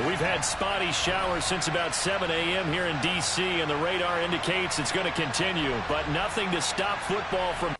We've had spotty showers since about 7 a.m. here in D.C., and the radar indicates it's going to continue, but nothing to stop football from...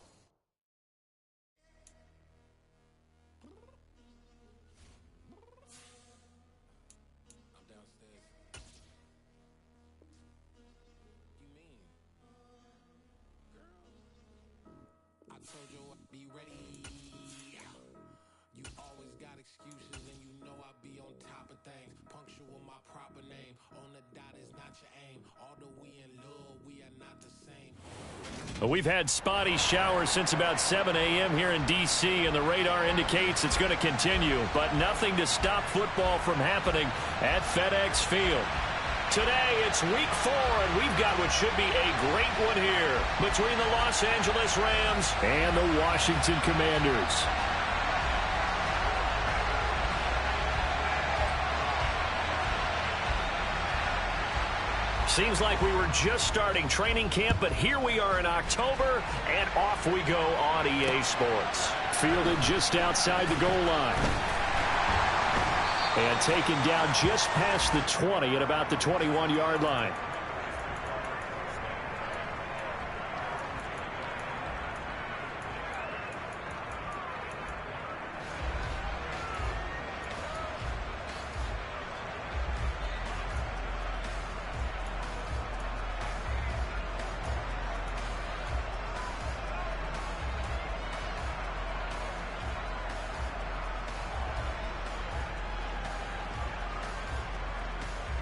We've had spotty showers since about 7 a.m. here in D.C., and the radar indicates it's going to continue, but nothing to stop football from happening at FedEx Field. Today, it's week 4, and we've got what should be a great one here between the Los Angeles Rams and the Washington Commanders. Seems like we were just starting training camp, but here we are in October, and off we go on EA Sports. Fielded just outside the goal line. And taken down just past the 20 at about the 21-yard line.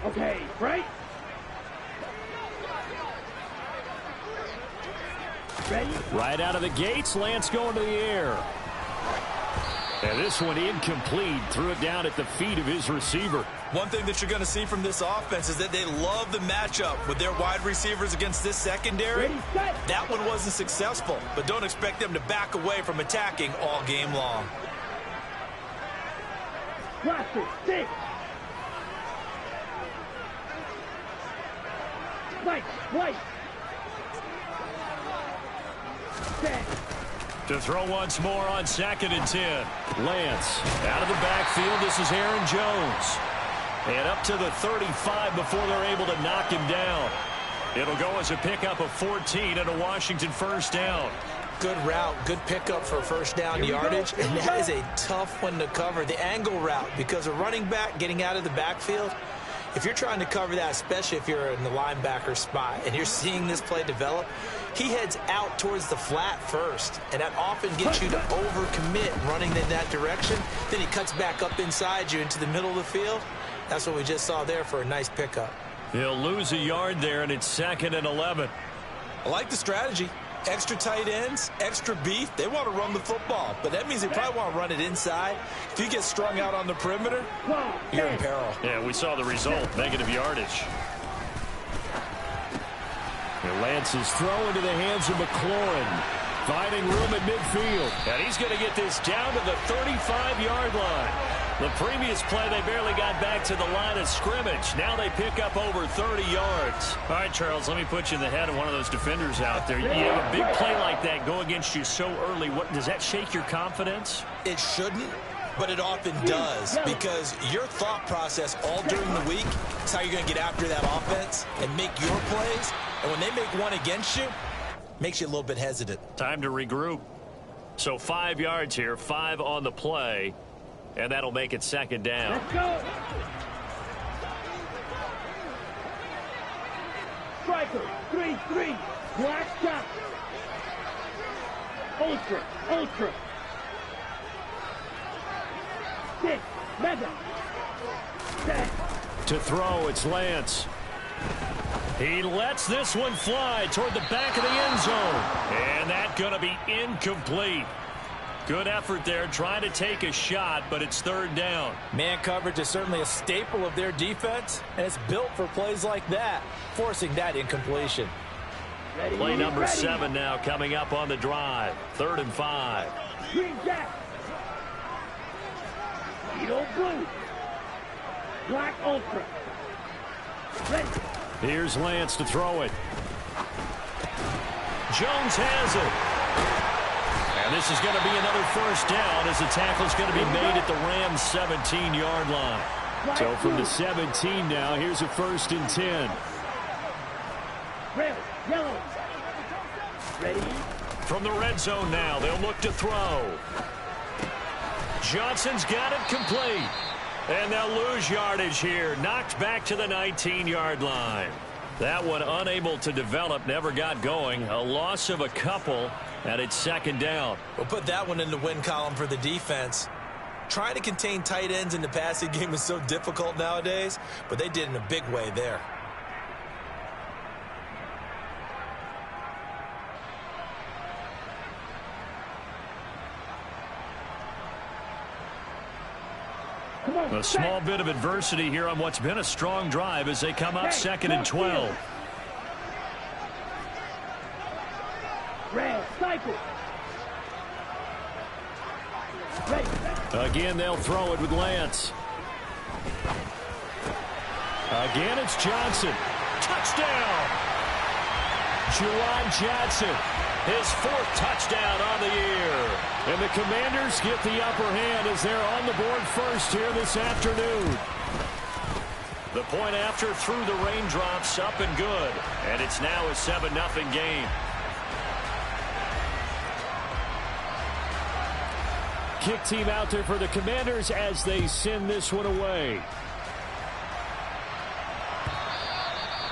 Okay, right? Ready? Right out of the gates, Lance going to the air. And this one incomplete. Threw it down at the feet of his receiver. One thing that you're going to see from this offense is that they love the matchup with their wide receivers against this secondary. Ready, set. That one wasn't successful, but don't expect them to back away from attacking all game long. Watch it, 6. White. 10. To throw once more on 2nd and 10. Lance out of the backfield. This is Aaron Jones. And up to the 35 before they're able to knock him down. It'll go as a pickup of 14 and a Washington first down. Good route, good pickup for first down yardage, and that is a tough one to cover. The angle route, because a running back getting out of the backfield, if you're trying to cover that, especially if you're in the linebacker spot and you're seeing this play develop, he heads out towards the flat first, and that often gets you to overcommit running in that direction. Then he cuts back up inside you into the middle of the field. That's what we just saw there for a nice pickup. He'll lose a yard there, and it's 2nd and 11. I like the strategy. Extra tight ends, extra beef. They want to run the football, but that means they probably want to run it inside. If you get strung out on the perimeter, you're in peril. Yeah, we saw the result, negative yardage. And Lance's throw into the hands of McLaurin, finding room at midfield. And he's going to get this down to the 35-yard line. The previous play, they barely got back to the line of scrimmage. Now they pick up over 30 yards. All right, Charles, let me put you in the head of one of those defenders out there. You have a big play like that go against you so early. What does that shake your confidence? It shouldn't, but it often does, because your thought process all during the week is how you're going to get after that offense and make your plays. And when they make one against you, it makes you a little bit hesitant. Time to regroup. So 5 yards here, 5 on the play. And that'll make it 2nd down. Let's go. Striker, 3-3. Black shot. Ultra. 6. Mega. 10. To throw, it's Lance. He lets this one fly toward the back of the end zone. And that's going to be incomplete. Good effort there, trying to take a shot, but it's 3rd down. Man coverage is certainly a staple of their defense, and it's built for plays like that, forcing that incompletion. Play number 7 now coming up on the drive. 3rd and 5. Green Jack. Beetle Blue. Black Ultra. Ready. Here's Lance to throw it. Jones has it. And this is going to be another first down as the tackle's going to be made at the Rams' 17-yard line. So from the 17 now, here's a 1st and 10. Red, yellow. Ready? From the red zone now, they'll look to throw. Johnson's got it complete. And they'll lose yardage here. Knocked back to the 19-yard line. That one unable to develop, never got going. A loss of a couple, and it's 2nd down. We'll put that one in the win column for the defense. Trying to contain tight ends in the passing game is so difficult nowadays, but they did in a big way there. A small bit of adversity here on what's been a strong drive as they come up 2nd and 12. Red, cycle. Ready. Again, they'll throw it with Lance. Again, it's Johnson. Touchdown! Juwan Johnson, his 4th touchdown on the year. And the Commanders get the upper hand as they're on the board first here this afternoon. The point after through the raindrops, up and good. And it's now a 7-0 game. Kick team out there for the Commanders as they send this one away.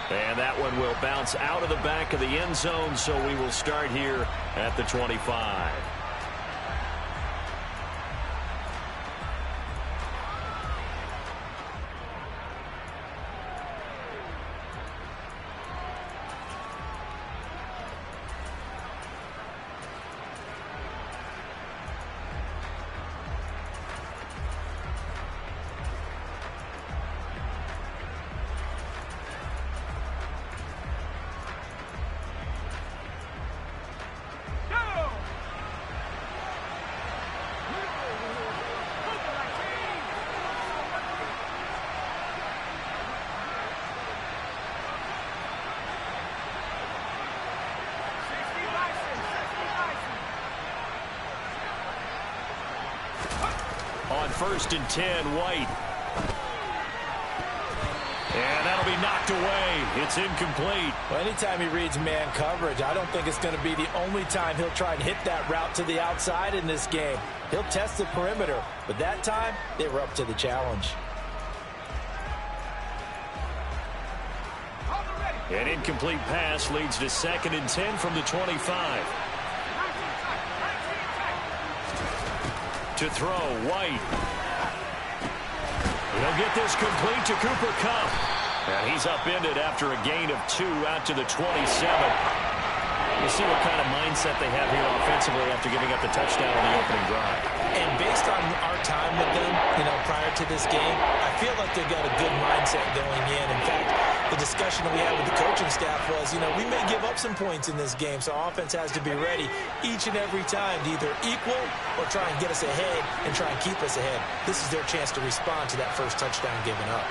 And that one will bounce out of the back of the end zone, so we will start here at the 25. On 1st and 10, White. And that'll be knocked away. It's incomplete. Well, anytime he reads man coverage, I don't think it's going to be the only time he'll try and hit that route to the outside in this game. He'll test the perimeter, but that time they were up to the challenge. An incomplete pass leads to 2nd and 10 from the 25. To throw, White. He'll get this complete to Cooper Kupp. And he's upended after a gain of 2 out to the 27. We'll see what kind of mindset they have here offensively after giving up the touchdown on the opening drive. And based on our time with them, prior to this game, I feel like they've got a good mindset going in. In fact, the discussion that we had with the coaching staff was, we may give up some points in this game, so our offense has to be ready each and every time to either equal or try and get us ahead and try and keep us ahead. This is their chance to respond to that first touchdown given up.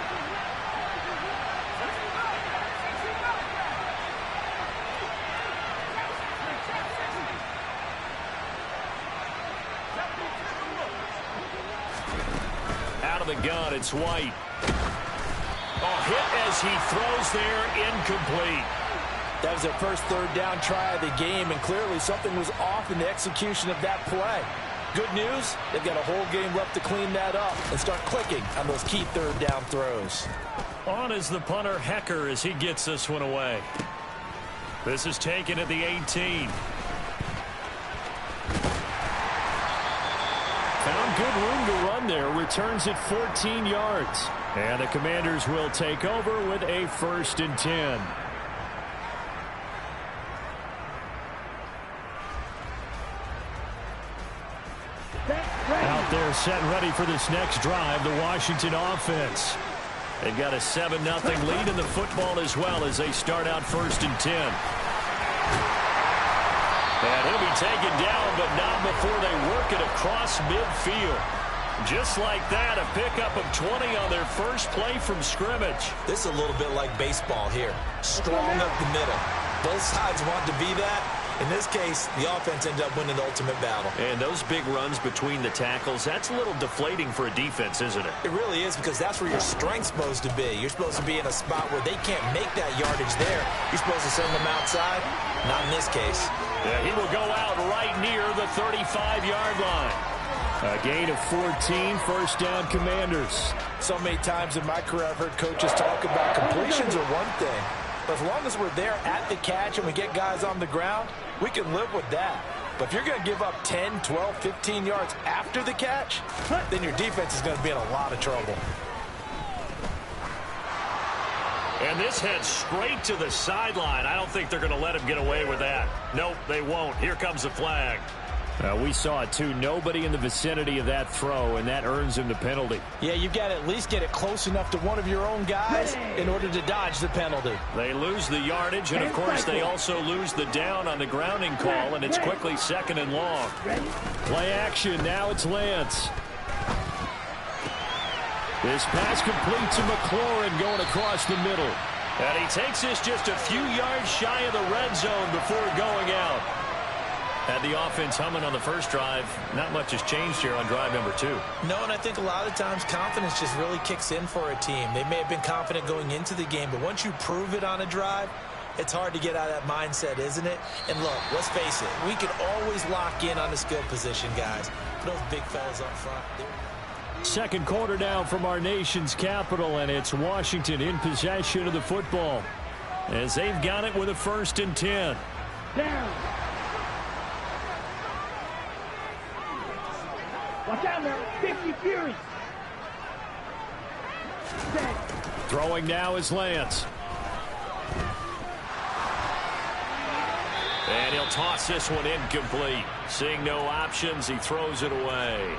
Out of the gun, it's White. Hit as he throws there, incomplete. That was their first 3rd down try of the game, and clearly something was off in the execution of that play. Good news, they've got a whole game left to clean that up and start clicking on those key 3rd down throws. On is the punter, Hecker, as he gets this one away. This is taken at the 18. Found good room to run there. Returns it 14 yards. And the Commanders will take over with a 1st and 10. Out there set and ready for this next drive, the Washington offense. They've got a 7-0 lead in the football as well as they start out 1st and 10. And he'll be taken down, but not before they work it across midfield. Just like that, a pickup of 20 on their first play from scrimmage. This is a little bit like baseball here. Strong up the middle. Both sides want to be that. In this case, the offense ended up winning the ultimate battle. And those big runs between the tackles, that's a little deflating for a defense, isn't it? It really is, because that's where your strength's supposed to be. You're supposed to be in a spot where they can't make that yardage there. You're supposed to send them outside. Not in this case. Yeah, he will go out right near the 35-yard line. A gain of 14, first down Commanders. So many times in my career I've heard coaches talk about completions are one thing. But as long as we're there at the catch and we get guys on the ground, we can live with that. But if you're going to give up 10, 12, 15 yards after the catch, then your defense is going to be in a lot of trouble. And this heads straight to the sideline. I don't think they're going to let him get away with that. Nope, they won't. Here comes the flag. We saw it, too. Nobody in the vicinity of that throw, and that earns him the penalty. Yeah, you've got to at least get it close enough to one of your own guys in order to dodge the penalty. They lose the yardage, and, of course, they also lose the down on the grounding call, and it's quickly 2nd and long. Play action. Now it's Lance. This pass complete to McLaurin going across the middle. And he takes this just a few yards shy of the red zone before going out. Had the offense humming on the first drive. Not much has changed here on drive number 2. No, and I think a lot of times confidence just really kicks in for a team. They may have been confident going into the game, but once you prove it on a drive, it's hard to get out of that mindset, isn't it? And look, let's face it, we can always lock in on the skill position, guys. For those big fellas up front. Second quarter now from our nation's capital, and it's Washington in possession of the football as they've got it with a 1st and 10. Down. Watch out now. 50 Fury. Set. Throwing now is Lance. And he'll toss this one incomplete. Seeing no options, he throws it away.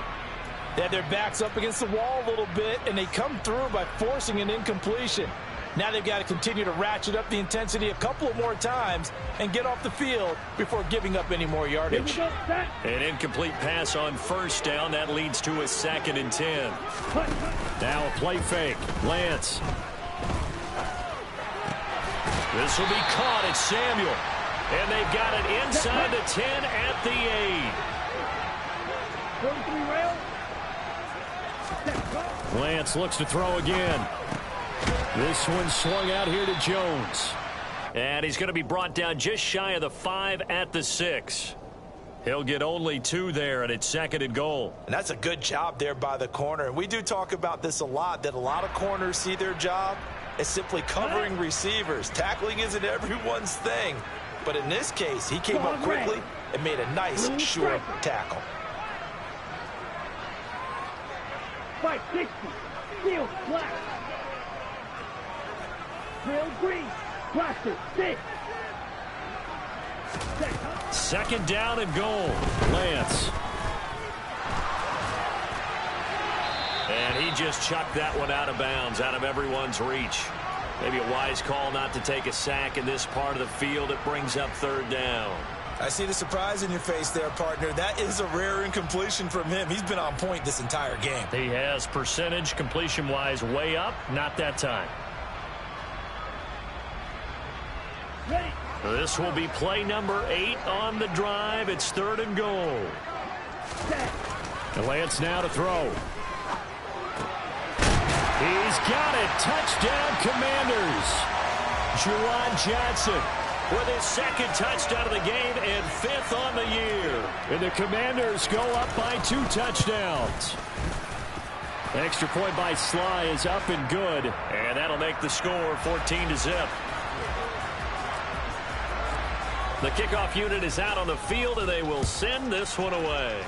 They had their backs up against the wall a little bit, and they come through by forcing an incompletion. Now they've got to continue to ratchet up the intensity a couple of more times and get off the field before giving up any more yardage. An incomplete pass on 1st down. That leads to a 2nd and 10. Now a play fake. Lance. This will be caught. It's Samuel. And they've got it inside the 10 at the 8. Lance looks to throw again. This one swung out here to Jones. And he's going to be brought down just shy of the 5 at the 6. He'll get only 2 there, and it's 2nd and goal. And that's a good job there by the corner. And we do talk about this a lot, that a lot of corners see their job as simply covering receivers. Tackling isn't everyone's thing. But in this case, he came up quickly and made a nice, sure tackle. 560. Steel, black. Drill, green. Blaster, 6. 2nd down and goal. Lance. And he just chucked that one out of bounds, out of everyone's reach. Maybe a wise call not to take a sack in this part of the field. It brings up 3rd down. I see the surprise in your face there, partner. That is a rare incompletion from him. He's been on point this entire game. He has percentage completion-wise way up. Not that time. Ready. This will be play number 8 on the drive. It's 3rd and goal. Set. And Lance now to throw. He's got it. Touchdown, Commanders. Juwan Johnson with his 2nd touchdown of the game and 5th on the year. And the Commanders go up by 2 touchdowns. Extra point by Sly is up and good. And that'll make the score 14-0. The kickoff unit is out on the field, and they will send this one away.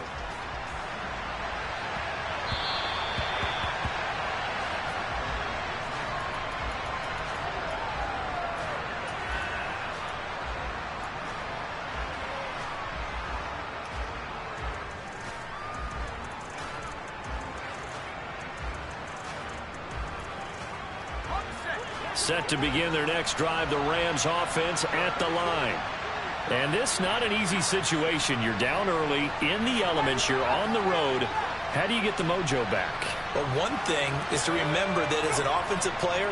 Set to begin their next drive, the Rams offense at the line. And this not an easy situation. You're down early, in the elements, you're on the road. How do you get the mojo back? Well, one thing is to remember that as an offensive player,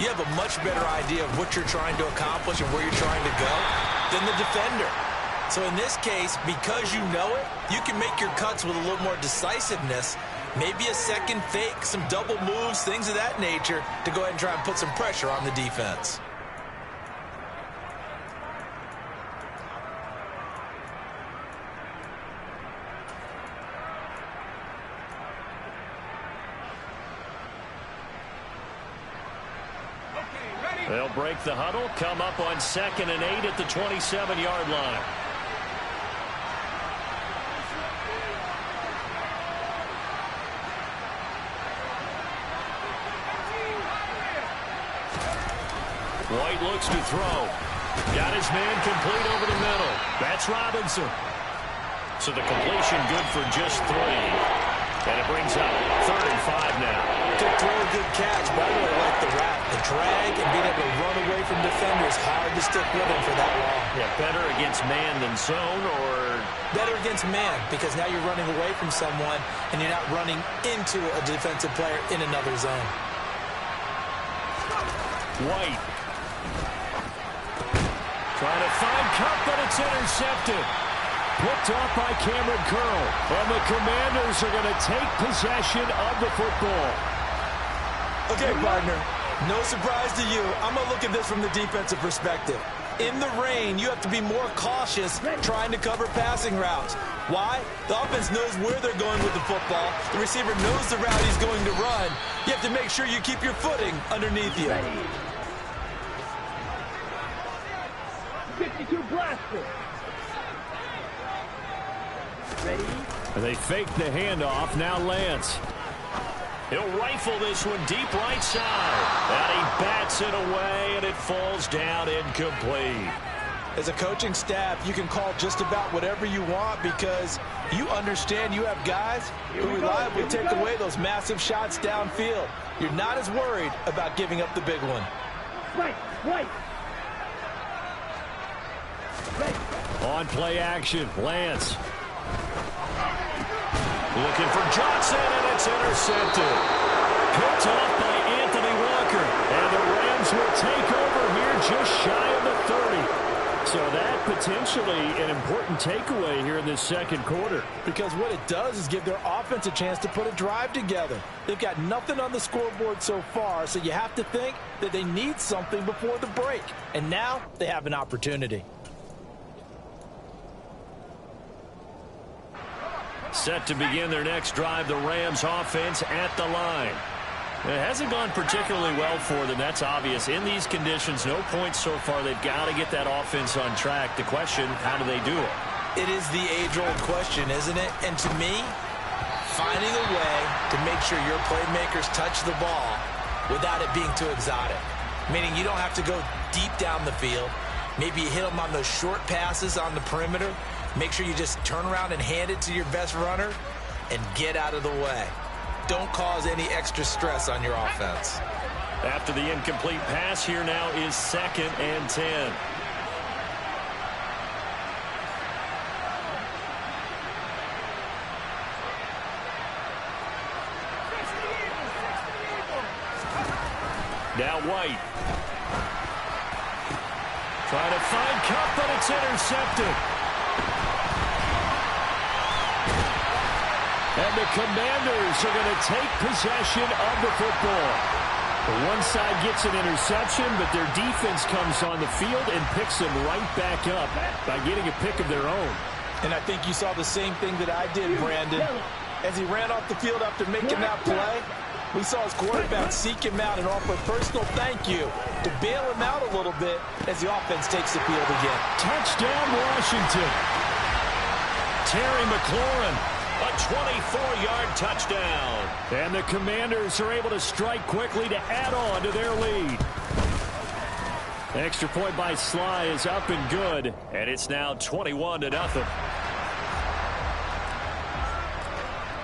you have a much better idea of what you're trying to accomplish and where you're trying to go than the defender. So in this case, because you know it, you can make your cuts with a little more decisiveness. Maybe a second fake, some double moves, things of that nature to go ahead and try and put some pressure on the defense. They'll break the huddle, come up on 2nd and 8 at the 27-yard line. White looks to throw. Got his man complete over the middle. That's Robinson. So the completion good for just 3. And it brings up 3rd and 5 now. Good throw, good catch, but I really like the wrap. The drag and being able to run away from defenders, hard to stick with him for that long. Yeah, better against man than zone, or? Better against man, because now you're running away from someone and you're not running into a defensive player in another zone. White. Trying to find Cup, but it's intercepted. Picked off by Cameron Curl. And the Commanders are going to take possession of the football. Okay, partner, no surprise to you. I'm going to look at this from the defensive perspective. In the rain, you have to be more cautious trying to cover passing routes. Why? The offense knows where they're going with the football. The receiver knows the route he's going to run. You have to make sure you keep your footing underneath you. 52 blaster. Ready? And they fake the handoff. Now Lance. He'll rifle this one deep right side. And he bats it away, and it falls down incomplete. As a coaching staff, you can call just about whatever you want because you understand you have guys who reliably take away those massive shots downfield. You're not as worried about giving up the big one. Right. On play action, Lance. Looking for Johnson, and it's intercepted. Picked off by Anthony Walker. And the Rams will take over here just shy of the 30. So that potentially an important takeaway here in this second quarter. Because what it does is give their offense a chance to put a drive together. They've got nothing on the scoreboard so far, so you have to think that they need something before the break. And now they have an opportunity. Set to begin their next drive, the Rams offense at the line. It hasn't gone particularly well for them, that's obvious. In these conditions, no points so far. They've got to get that offense on track. The question, how do they do it? It is the age-old question, isn't it? And to me, finding a way to make sure your playmakers touch the ball without it being too exotic. Meaning you don't have to go deep down the field. Maybe you hit them on those short passes on the perimeter. Make sure you just turn around and hand it to your best runner and get out of the way. Don't cause any extra stress on your offense. After the incomplete pass, here now is 2nd and 10. Now White. Trying to find Cup, but it's intercepted. And the Commanders are going to take possession of the football. One side gets an interception, but their defense comes on the field and picks them right back up by getting a pick of their own. And I think you saw the same thing that I did, Brandon. As he ran off the field after making that play, we saw his quarterback seek him out and offer a personal thank you to bail him out a little bit as the offense takes the field again. Touchdown, Washington. Terry McLaurin. A 24-yard touchdown. And the Commanders are able to strike quickly to add on to their lead. Extra point by Sly is up and good. And it's now 21-0.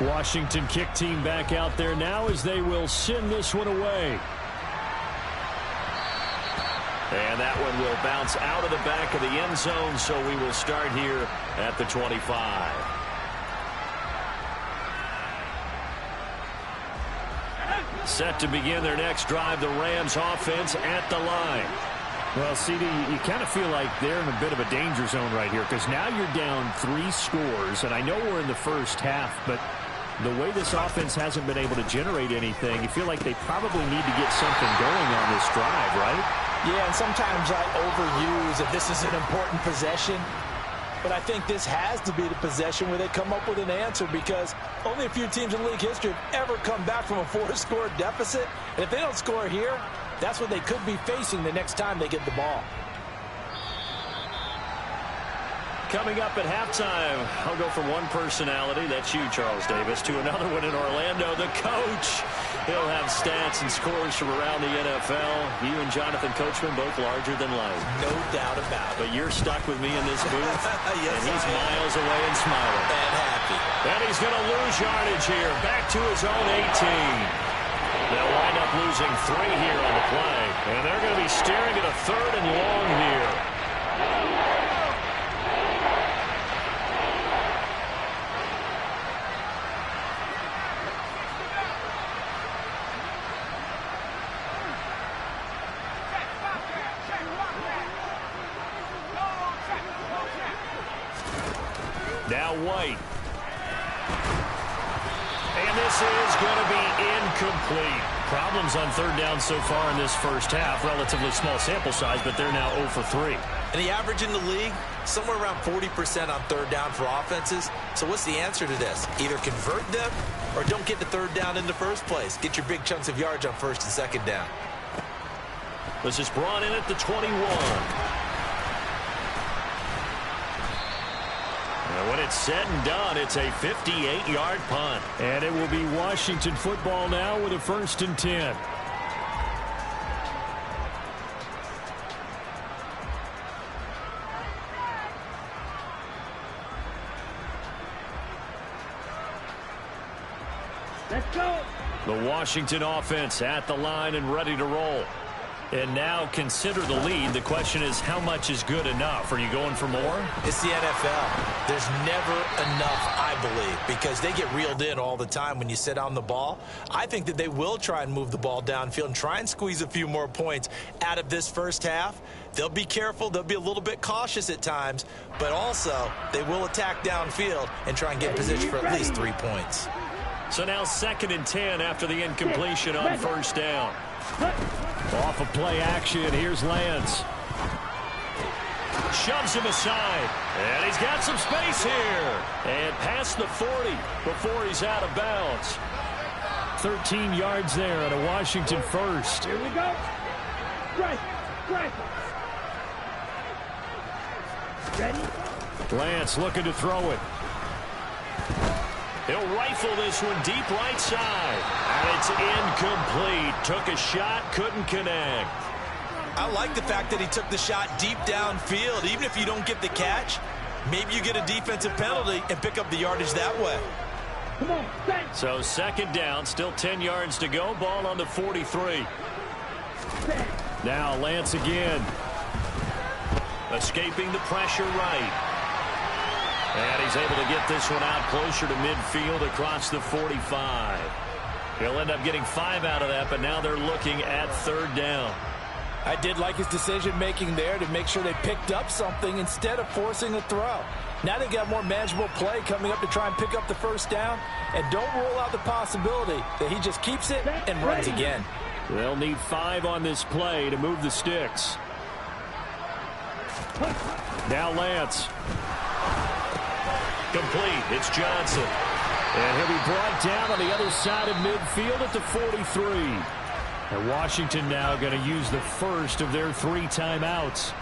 Washington kick team back out there now as they will send this one away. And that one will bounce out of the back of the end zone, so we will start here at the 25. Set to begin their next drive, the Rams offense at the line. Well, CD, you kind of feel like they're in a bit of a danger zone right here because now you're down 3 scores, and I know we're in the first half, but the way this offense hasn't been able to generate anything, you feel like they probably need to get something going on this drive, right? Yeah, and sometimes I overuse if this is an important possession. But I think this has to be the possession where they come up with an answer because only a few teams in league history have ever come back from a 4-score deficit. And if they don't score here, that's what they could be facing the next time they get the ball. Coming up at halftime, I'll go from one personality, that's you, Charles Davis, to another one in Orlando, the coach. He'll have stats and scores from around the NFL. You and Jonathan Coachman both larger than life. No doubt about it. But you're stuck with me in this booth, yes, and he's miles away and smiling. And happy. And he's going to lose yardage here, back to his own 18. They'll wind up losing 3 here on the play, and they're going to be staring at a 3rd and long here. Now White. And this is going to be incomplete. Problems on 3rd down so far in this first half. Relatively small sample size, but they're now 0 for 3. And the average in the league, somewhere around 40% on 3rd down for offenses. So what's the answer to this? Either convert them or don't get the 3rd down in the first place. Get your big chunks of yards on 1st and 2nd down. This is brought in at the 21. And when it's said and done, it's a 58-yard punt. And it will be Washington football now with a 1st and 10. Let's go. The Washington offense at the line and ready to roll. And now consider the lead. The question is, how much is good enough? Are you going for more? It's the NFL. There's never enough, I believe, because they get reeled in all the time when you sit on the ball. I think that they will try and move the ball downfield and try and squeeze a few more points out of this first half. They'll be careful. They'll be a little bit cautious at times, but also they will attack downfield and try and get in position for at least 3 points. So now 2nd and 10 after the incompletion on 1st down. Off of play action, here's Lance. Shoves him aside, and he's got some space here. And past the 40 before he's out of bounds. 13 yards there at a Washington 1st. Here we go. Strike. Ready? Lance looking to throw it. He'll rifle this one deep right side. And it's incomplete. Took a shot, couldn't connect. I like the fact that he took the shot deep downfield. Even if you don't get the catch, maybe you get a defensive penalty and pick up the yardage that way. Come on, set. So 2nd down, still 10 yards to go. Ball on the 43. Set. Now Lance again. Escaping the pressure right. And he's able to get this one out closer to midfield across the 45. He'll end up getting 5 out of that, but now they're looking at 3rd down. I did like his decision-making there to make sure they picked up something instead of forcing a throw. Now they've got more manageable play coming up to try and pick up the 1st down, and don't rule out the possibility that he just keeps it and runs again. They'll need 5 on this play to move the sticks. Now Lance. Complete. It's Johnson. And he'll be brought down on the other side of midfield at the 43. And Washington now going to use the first of their 3 timeouts,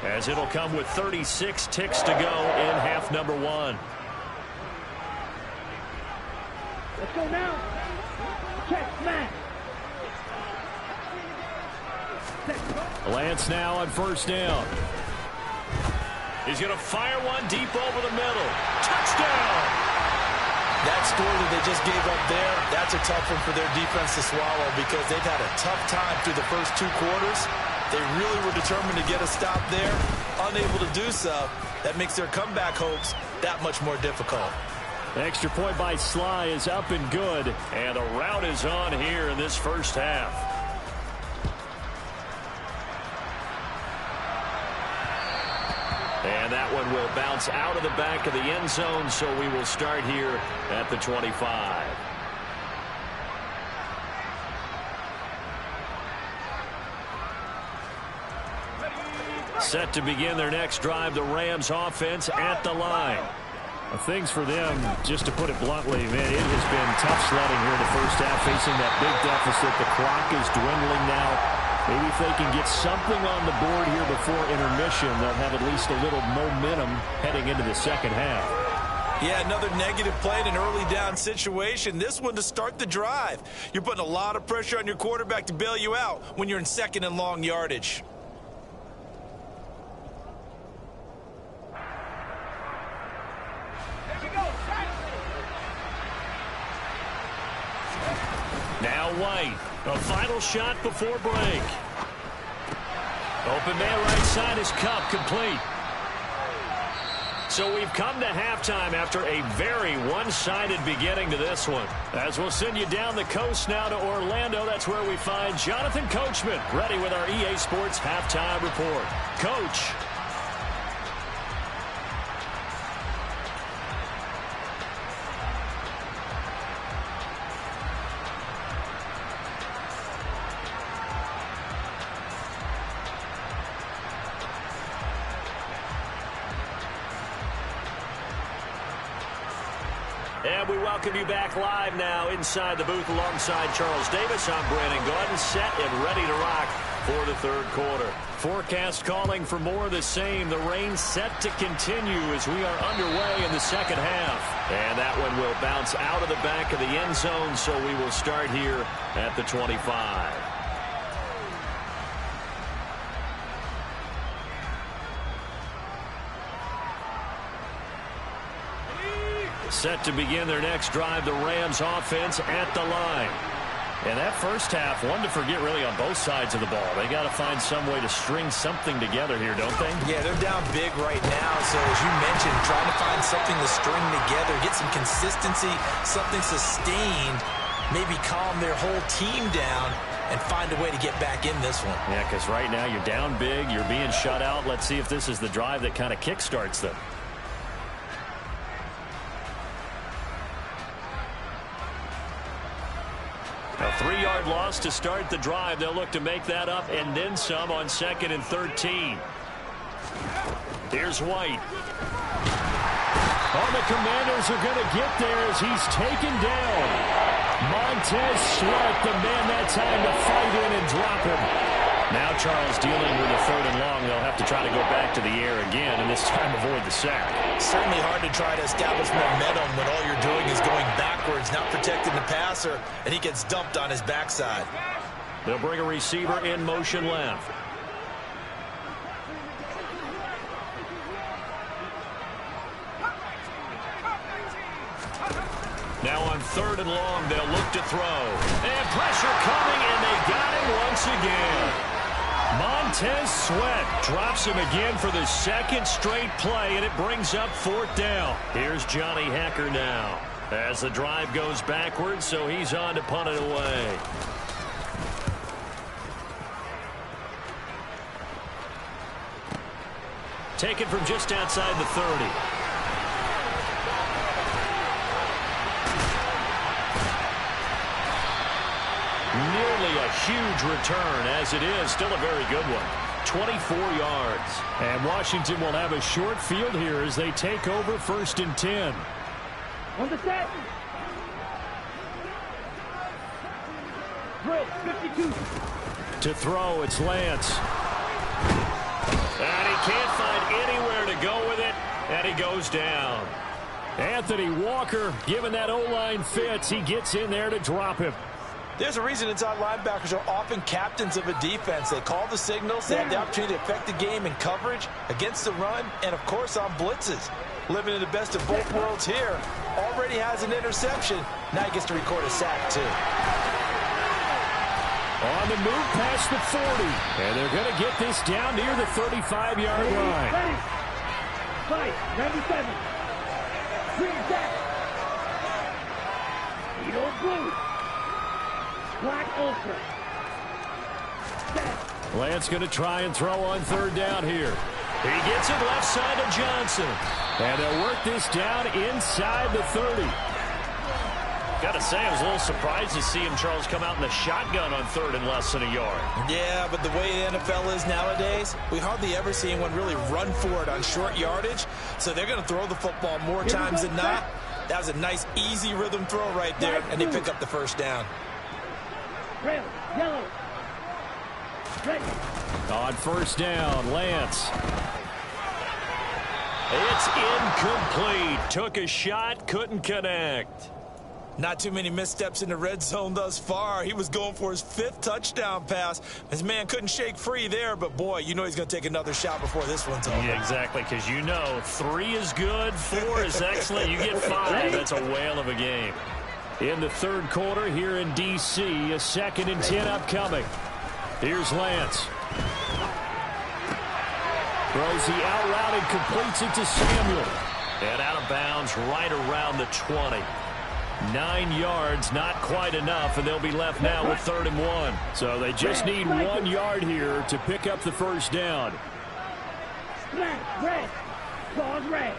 as it'll come with 36 ticks to go in half number 1. Let's go now. Check, smash. Lance now on 1st down. He's going to fire one deep over the middle. Touchdown! That score that they just gave up there, that's a tough one for their defense to swallow because they've had a tough time through the first 2 quarters. They really were determined to get a stop there. Unable to do so, that makes their comeback hopes that much more difficult. Extra point by Sly is up and good. And the rout is on here in this first half. And that one will bounce out of the back of the end zone, so we will start here at the 25. Set to begin their next drive, the Rams offense at the line. Well, things for them, just to put it bluntly, man, it has been tough sledding here in the first half, facing that big deficit. The clock is dwindling now. Maybe if they can get something on the board here before intermission, they'll have at least a little momentum heading into the second half. Yeah, another negative play in an early down situation. This one to start the drive. You're putting a lot of pressure on your quarterback to bail you out when you're in second and long yardage. Now White, a final shot before break. Open man right side is Cup, complete. So we've come to halftime after a very one-sided beginning to this one. As we'll send you down the coast now to Orlando, that's where we find Jonathan Coachman, ready with our EA Sports halftime report. Coach. And we welcome you back live now inside the booth alongside Charles Davis. I'm Brandon Gordon, set and ready to rock for the third quarter. Forecast calling for more of the same. The rain set to continue as we are underway in the second half. And that one will bounce out of the back of the end zone, so we will start here at the 25. Set to begin their next drive, the Rams offense at the line. And that first half, one to forget really on both sides of the ball. They got to find some way to string something together here, don't they? Yeah, they're down big right now. So as you mentioned, trying to find something to string together, get some consistency, something sustained, maybe calm their whole team down and find a way to get back in this one. Yeah, because right now you're down big, you're being shut out. Let's see if this is the drive that kind of kickstarts them. A 3-yard loss to start the drive. They'll look to make that up and then some on 2nd and 13. Here's White. Oh, the Commanders are going to get there as he's taken down. Montez Sweat, the man that time to fight in and drop him. Now Charles dealing with a 3rd and long. They'll have to try to go back to the air again, and this time avoid the sack. Certainly hard to try to establish momentum when all you're doing is going backwards, not protecting the passer, and he gets dumped on his backside. They'll bring a receiver in motion left. Now on 3rd and long, they'll look to throw. And pressure coming, and they got him once again. Montez Sweat drops him again for the 2nd straight play, and it brings up 4th down. Here's Johnny Hacker now as the drive goes backwards, so he's on to punt it away. Taken from just outside the 30. Nearly a huge return, as it is still a very good one. 24 yards. And Washington will have a short field here as they take over 1st and 10. On the set. Drill, 52. To throw, it's Lance. And he can't find anywhere to go with it, and he goes down. Anthony Walker, given that O-line fits, he gets in there to drop him. There's a reason inside linebackers are often captains of a defense. They call the signals. They have the opportunity to affect the game in coverage, against the run, and, of course, on blitzes. Living in the best of both worlds here. Already has an interception. Now he gets to record a sack, too. On the move past the 40. And they're going to get this down near the 35-yard line. Ready. Fight, 97. Bring it back. You don't blue. Black ultra. Lance going to try and throw on 3rd down here. He gets it left side of Johnson. And they'll work this down inside the 30. Got to say, I was a little surprised to see him, Charles, come out in the shotgun on 3rd and less than a yard. Yeah, but the way the NFL is nowadays, we hardly ever see anyone really run for it on short yardage. So they're going to throw the football more times than not. That was a nice, easy rhythm throw right there, and they pick up the first down. Red, yellow. Red. On first down, Lance. It's incomplete. Took a shot, couldn't connect. Not too many missteps in the red zone thus far. He was going for his 5th touchdown pass. His man couldn't shake free there, but boy, you know he's going to take another shot before this one's over. Yeah, exactly, because you know 3 is good, 4 is excellent. You get 5. That's a whale of a game. In the 3rd quarter here in D.C., a 2nd and 10 upcoming. Here's Lance. Throws the out route and completes it to Samuel. And out of bounds right around the 20. 9 yards, not quite enough, and they'll be left now with 3rd and 1. So they just need 1 yard here to pick up the first down. Red. Pause red.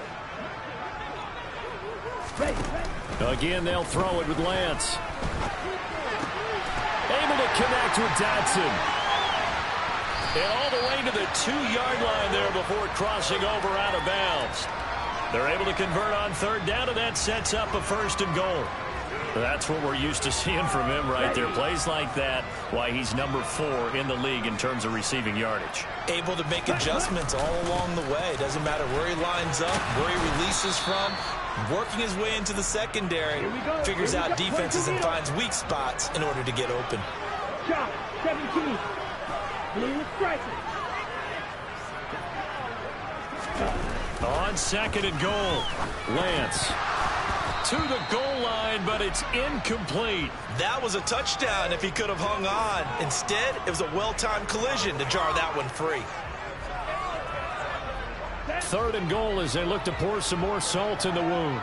Red. Again, they'll throw it with Lance. Able to connect with Dotson. And all the way to the 2-yard line there before crossing over out of bounds. They're able to convert on 3rd down, and that sets up a 1st and goal. That's what we're used to seeing from him right there. Plays like that, why he's number 4 in the league in terms of receiving yardage. Able to make adjustments all along the way. Doesn't matter where he lines up, where he releases from. Working his way into the secondary. Figures out defenses and finds weak spots in order to get open. Shot, 17. Blue striker. On 2nd and goal, Lance to the goal line, but it's incomplete. That was a touchdown if he could have hung on. Instead, it was a well-timed collision to jar that one free. 3rd and goal as they look to pour some more salt in the wound.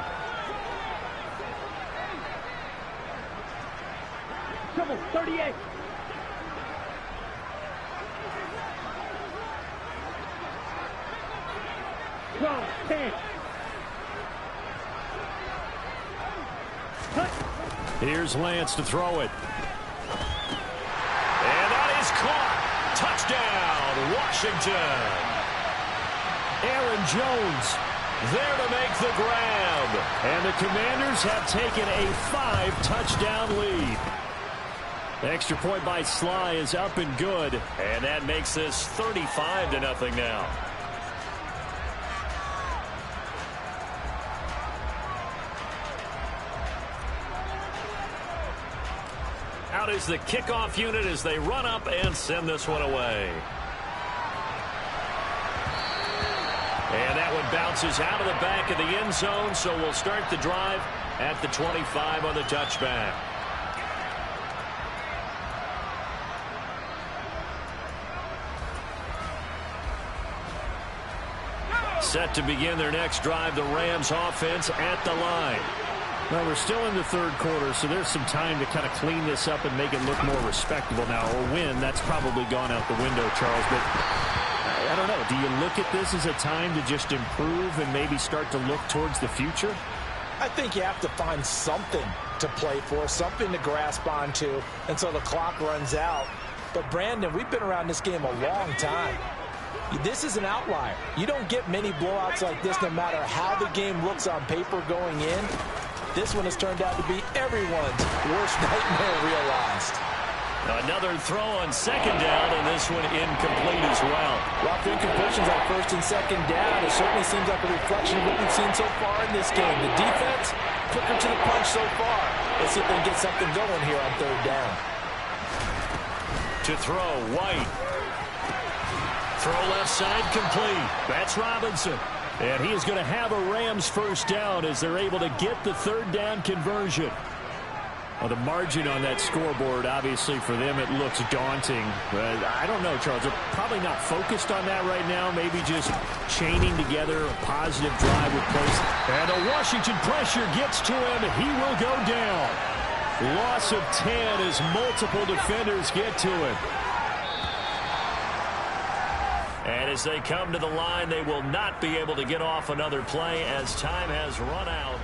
Trouble, 38. Wrong, 10. Here's Lance to throw it. And that is caught. Touchdown, Washington. Aaron Jones there to make the grab. And the Commanders have taken a 5-touchdown lead. The extra point by Sly is up and good. And that makes this 35-0 now. Out is the kickoff unit as they run up and send this one away. And that one bounces out of the back of the end zone, so we'll start the drive at the 25 on the touchback. Set to begin their next drive, the Rams offense at the line. Well, we're still in the 3rd quarter, so there's some time to kind of clean this up and make it look more respectable now. Or win, that's probably gone out the window, Charles. But I don't know. Do you look at this as a time to just improve and maybe start to look towards the future? I think you have to find something to play for, something to grasp onto until the clock runs out. But, Brandon, we've been around this game a long time. This is an outlier. You don't get many blowouts like this no matter how the game looks on paper going in. This one has turned out to be everyone's worst nightmare realized. Another throw on 2nd down, and this one incomplete as well. While incompletions on 1st and 2nd down, it certainly seems like a reflection of what we've seen so far in this game. The defense, quicker to the punch so far. Let's see if they can get something going here on 3rd down. To throw, White. Throw left side complete. That's Robinson. And he is going to have a Rams first down as they're able to get the 3rd down conversion. Well, the margin on that scoreboard, obviously, for them, it looks daunting. But I don't know, Charles. They're probably not focused on that right now. Maybe just chaining together a positive drive with place. And the Washington pressure gets to him. He will go down. Loss of 10 as multiple defenders get to him. And as they come to the line, they will not be able to get off another play as time has run out.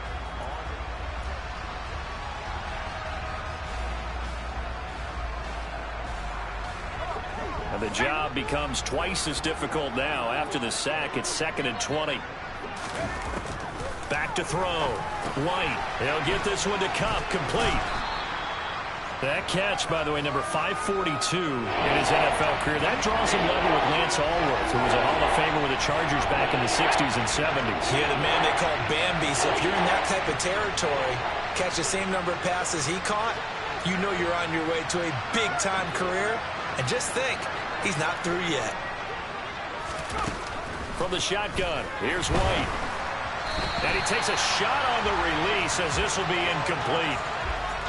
And the job becomes twice as difficult now. After the sack, it's 2nd and 20. Back to throw. White. He'll get this one to Cup. Complete. That catch, by the way, number 542 in his NFL career. That draws him level with Lance Allworth, who was a Hall of Famer with the Chargers back in the 60s and 70s. Yeah, the man they call Bambi. So if you're in that type of territory, catch the same number of passes he caught, you know you're on your way to a big-time career. And just think, he's not through yet. From the shotgun, here's White. And he takes a shot on the release as this will be incomplete.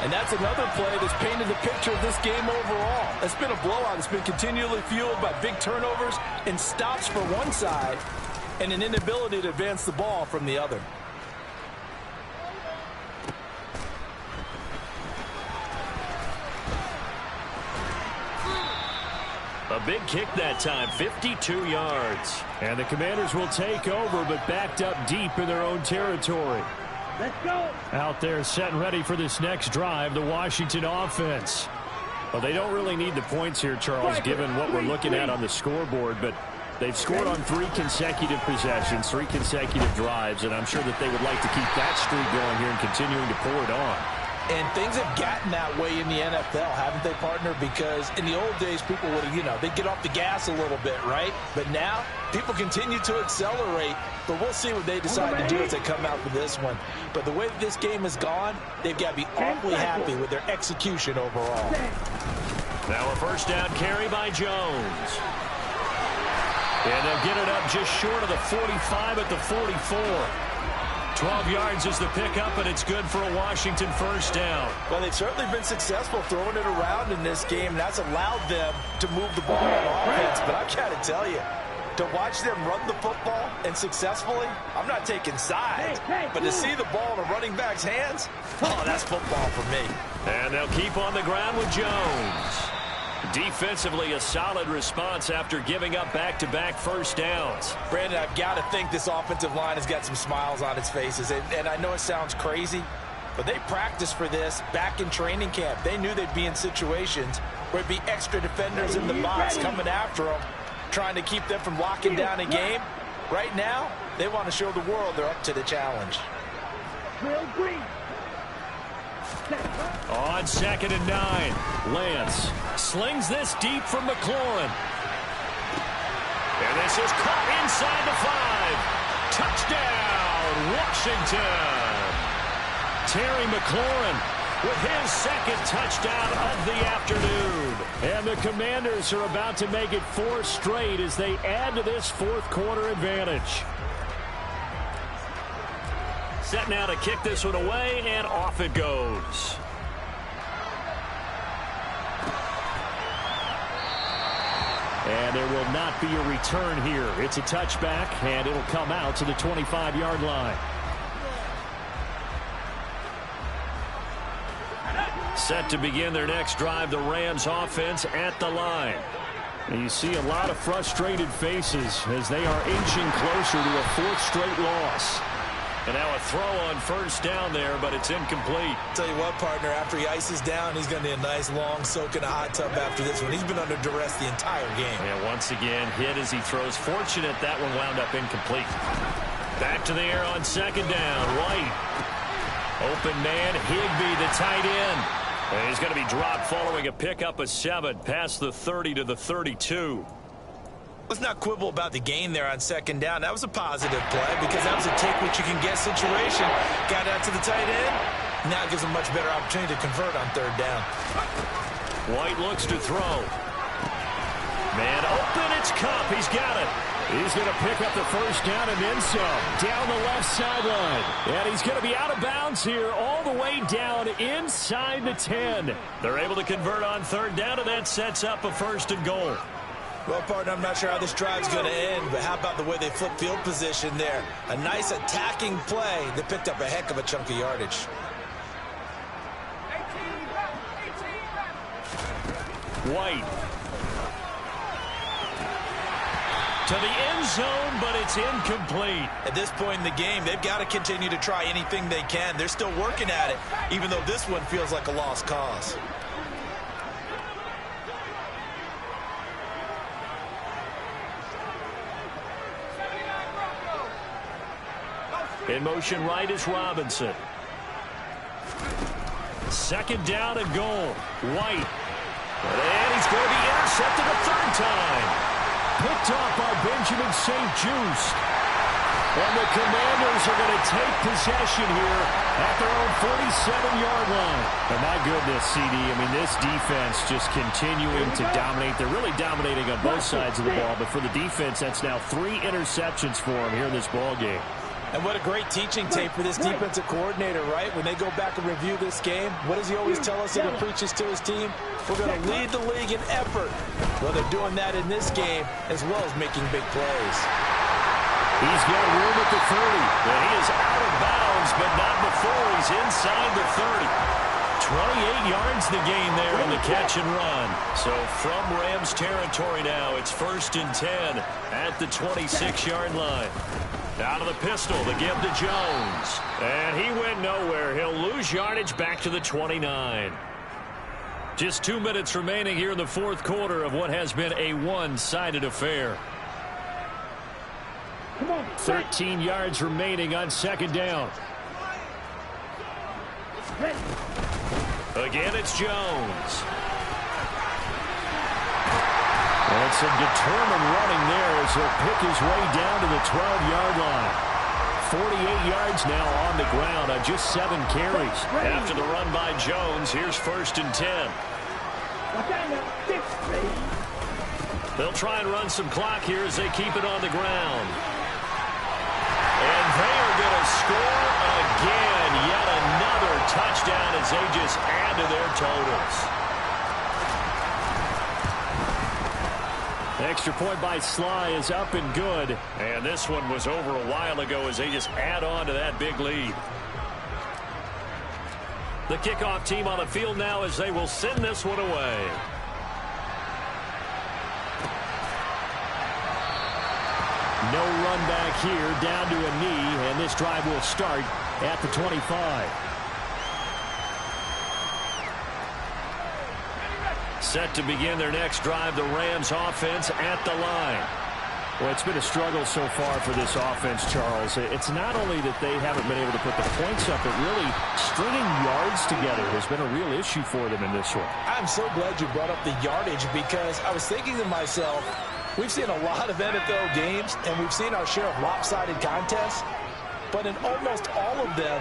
And that's another play that's painted the picture of this game overall. It's been a blowout. It's been continually fueled by big turnovers and stops for one side and an inability to advance the ball from the other. A big kick that time, 52 yards. And the Commanders will take over, but backed up deep in their own territory. Let's go. Out there set and ready for this next drive, the Washington offense. Well, they don't really need the points here, Charles, given what we're looking at on the scoreboard, but they've scored on 3 consecutive possessions, 3 consecutive drives, and I'm sure that they would like to keep that streak going here and continuing to pull it on. And things have gotten that way in the NFL, haven't they, partner? Because in the old days, people would, they'd get off the gas a little bit, right? But now, people continue to accelerate. But we'll see what they decide to do as they come out with this one. But the way that this game has gone, they've got to be awfully happy with their execution overall. Now a first down carry by Jones. And they'll get it up just short of the 45 at the 44. 12 yards is the pickup, and it's good for a Washington first down. Well, they've certainly been successful throwing it around in this game, and that's allowed them to move the ball on offense. But I've got to tell you, to watch them run the football and successfully, I'm not taking sides. But to see the ball in a running back's hands, oh, that's football for me. And they'll keep on the ground with Jones. Defensively, a solid response after giving up back-to-back first downs. Brandon, I've got to think this offensive line has got some smiles on its faces. And I know it sounds crazy, but they practiced for this back in training camp. They knew they'd be in situations where it'd be extra defenders in the box coming after them, trying to keep them from locking down a game. Right now, they want to show the world they're up to the challenge. On 2nd and 9, Lance slings this deep from McLaurin. And this is caught inside the 5. Touchdown, Washington. Terry McLaurin with his 2nd touchdown of the afternoon. And the Commanders are about to make it 4 straight as they add to this 4th quarter advantage. Set now to kick this one away, and off it goes. And there will not be a return here. It's a touchback, and it'll come out to the 25-yard line. Set to begin their next drive, the Rams offense at the line. And you see a lot of frustrated faces as they are inching closer to a 4th straight loss. And now a throw on first down there, but it's incomplete. Tell you what, partner, after he ices down, he's going to need a nice long soak in a hot tub after this one. He's been under duress the entire game. And once again, hit as he throws. Fortunate that one wound up incomplete. Back to the air on 2nd down. White. Open man, Higbee, the tight end. And he's going to be dropped following a pickup of 7 past the 30 to the 32. Let's not quibble about the gain there on 2nd down. That was a positive play because that was a take-what-you-can-get situation. Got out to the tight end. Now gives him a much better opportunity to convert on 3rd down. White looks to throw. Man open, it's Cup. He's got it. He's going to pick up the first down and then some. Down the left sideline. And he's going to be out of bounds here all the way down inside the 10. They're able to convert on 3rd down, and that sets up a 1st and goal. Well, partner, I'm not sure how this drive's going to end, but how about the way they flip field position there? A nice attacking play that picked up a heck of a chunk of yardage. White. To the end zone, but it's incomplete. At this point in the game, they've got to continue to try anything they can. They're still working at it, even though this one feels like a lost cause. In motion right is Robinson. Second down and goal. White. And he's going to be intercepted a third time. Picked off by Benjamin St. Juste. And the Commanders are going to take possession here at their own 47-yard line. And my goodness, CD, I mean, this defense just continuing to dominate. They're really dominating on both sides of the ball. But for the defense, that's now 3 interceptions for them here in this ball game. And what a great teaching tape for this defensive coordinator, right? When they go back and review this game, what does he always tell us that he preaches to his team? We're going to lead the league in effort. Well, they're doing that in this game as well as making big plays. He's got room at the 30. And he is out of bounds, but not before he's inside the 30. 28 yards the gain there on the catch and run. So from Rams territory now, it's 1st and 10 at the 26-yard line. Out of the pistol, the give to Jones. And he went nowhere. He'll lose yardage back to the 29. Just 2 minutes remaining here in the fourth quarter of what has been a one-sided affair. 13 yards remaining on second down. Again, it's Jones. And some determined running there as he'll pick his way down to the 12-yard line. 48 yards now on the ground on just 7 carries. After the run by Jones, here's 1st and 10. They'll try and run some clock here as they keep it on the ground. And they are going to score again. Yet another touchdown as they just add to their totals. Extra point by Sly is up and good. And this one was over a while ago as they just add on to that big lead. The kickoff team on the field now as they will send this one away. No run back here, down to a knee, and this drive will start at the 25. Set to begin their next drive, the Rams offense at the line. Well, it's been a struggle so far for this offense, Charles. It's not only that they haven't been able to put the points up, but really stringing yards together has been a real issue for them in this one. I'm so glad you brought up the yardage because I was thinking to myself, we've seen a lot of NFL games, and we've seen our share of lopsided contests, but in almost all of them,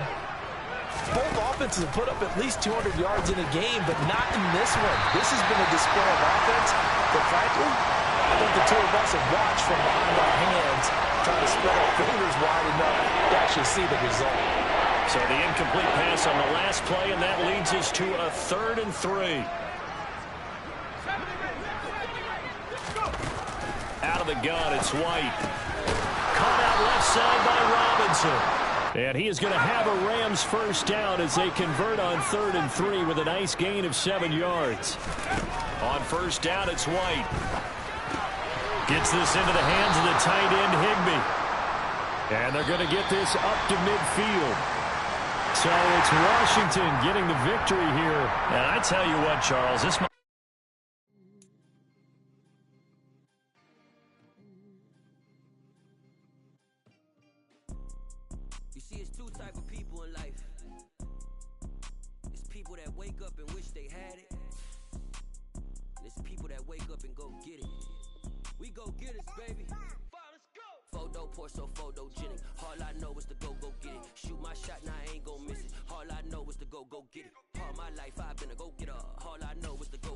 both offenses have put up at least 200 yards in a game, but not in this one. This has been a display of offense that, frankly, I think the two of us have watched from behind our hands, trying to spread our fingers wide enough to actually see the result. So the incomplete pass on the last play, and that leads us to a 3rd and 3. Out of the gun, it's White. Caught out left side by Robinson. And he is going to have a Rams first down as they convert on 3rd and 3 with a nice gain of 7 yards. On first down, it's White. Gets this into the hands of the tight end, Higbee. And they're going to get this up to midfield. So it's Washington getting the victory here. And I tell you what, Charles, this might... So photogenic. All I know is to go get it. Shoot my shot, now I ain't gon' miss it. All I know is to go get it. All my life I've been a go-getter. All I know is to go